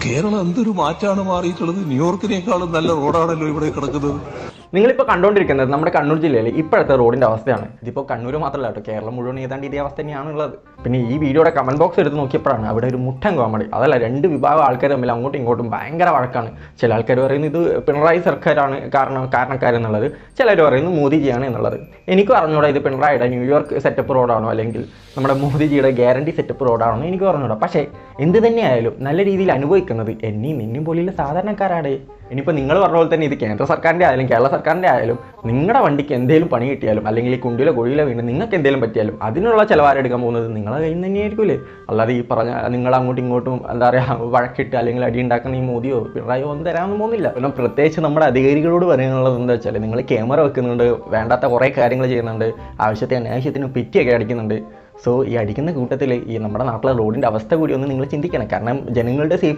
കേരളം എന്തൊരു മാറ്റാണ് മാറിയിട്ടുള്ളത്. ന്യൂയോർക്കിനേക്കാളും നല്ല റോഡാണല്ലോ ഇവിടെ കിടക്കുന്നത്. നിങ്ങളിപ്പോൾ കണ്ടുകൊണ്ടിരിക്കുന്നത് നമ്മുടെ കണ്ണൂർ ജില്ലയിൽ ഇപ്പോഴത്തെ റോഡിൻ്റെ അവസ്ഥയാണ്. ഇതിപ്പോൾ കണ്ണൂർ മാത്രമല്ല കേട്ടോ, കേരളം മുഴുവൻ ഏതാണ്ട് ഇതേ അവസ്ഥ തന്നെയാണുള്ളത്. പിന്നെ ഈ വീഡിയോയുടെ കമൻറ്റ് ബോക്സ് എടുത്ത് നോക്കിയപ്പോഴാണ് അവിടെ ഒരു മുട്ടൻ കോമഡി. അതല്ല, രണ്ട് വിഭാഗം ആൾക്കാർ തമ്മിൽ അങ്ങോട്ടും ഇങ്ങോട്ടും ഭയങ്കര വഴക്കാണ്. ചില ആൾക്കാർ പറയുന്നത് ഇത് പിണറായി സർക്കാരാണ് കാരണക്കാരെന്നുള്ളത്, ചിലർ പറയുന്നത് മോദിജിയാണ് എന്നുള്ളത്. എനിക്ക് പറഞ്ഞൂടാ ഇത് പിണറായിയുടെ ന്യൂയോർക്ക് സെറ്റപ്പ് റോഡാണോ അല്ലെങ്കിൽ നമ്മുടെ മോദിജിയുടെ ഗ്യാരണ്ടി സെറ്റപ്പ് റോഡാണോ എനിക്ക് പറഞ്ഞൂടാ. പക്ഷേ എന്ത് തന്നെയായാലും നല്ല രീതിയിൽ അനുഭവിക്കുന്നത് എന്നെയും നിന്നെയും പോലെയുള്ള സാധാരണക്കാരാണ്. ഇനിയിപ്പോൾ നിങ്ങൾ പറഞ്ഞ പോലെ തന്നെ ഇത് കേന്ദ്ര സർക്കാരിൻ്റെ ആയാലും കേരള സർക്കാരിൻ്റെ ആയാലും നിങ്ങളുടെ വണ്ടിക്ക് എന്തെങ്കിലും പണി കിട്ടിയാലും അല്ലെങ്കിൽ ഈ കുണ്ടിലോ കുഴിയിലോ വീണ് നിങ്ങൾക്ക് എന്തെങ്കിലും പറ്റിയാലും അതിനുള്ള ചിലവാരെടുക്കാൻ പോകുന്നത് നിങ്ങളെ കയ്യിൽ നിന്ന് തന്നെയായിരിക്കുമല്ലേ. അല്ലാതെ ഈ പറഞ്ഞ നിങ്ങൾ അങ്ങോട്ടും ഇങ്ങോട്ടും എന്താ പറയുക വഴക്കിട്ട് അല്ലെങ്കിൽ അടി ഉണ്ടാക്കുന്ന ഈ മോദിയോ പിണറായിയോ ഒന്നും തരാനൊന്നും പോകുന്നില്ല. പിന്നെ പ്രത്യേകിച്ച് നമ്മുടെ അധികാരികളോട് പറയാനുള്ളത് എന്താ വെച്ചാൽ, നിങ്ങൾ ക്യാമറ വെക്കുന്നുണ്ട്, വേണ്ടാത്ത കുറേ കാര്യങ്ങൾ ചെയ്യുന്നുണ്ട്, ആവശ്യത്തിന് അനാവശ്യത്തിന് പെറ്റിയൊക്കെ അടിക്കുന്നുണ്ട്. സോ ഈ അടിക്കുന്ന കൂട്ടത്തിൽ ഈ നമ്മുടെ നാട്ടിലെ റോഡിൻ്റെ അവസ്ഥ കൂടി ഒന്ന് നിങ്ങൾ ചിന്തിക്കണം. കാരണം ജനങ്ങളുടെ സേഫ്റ്റി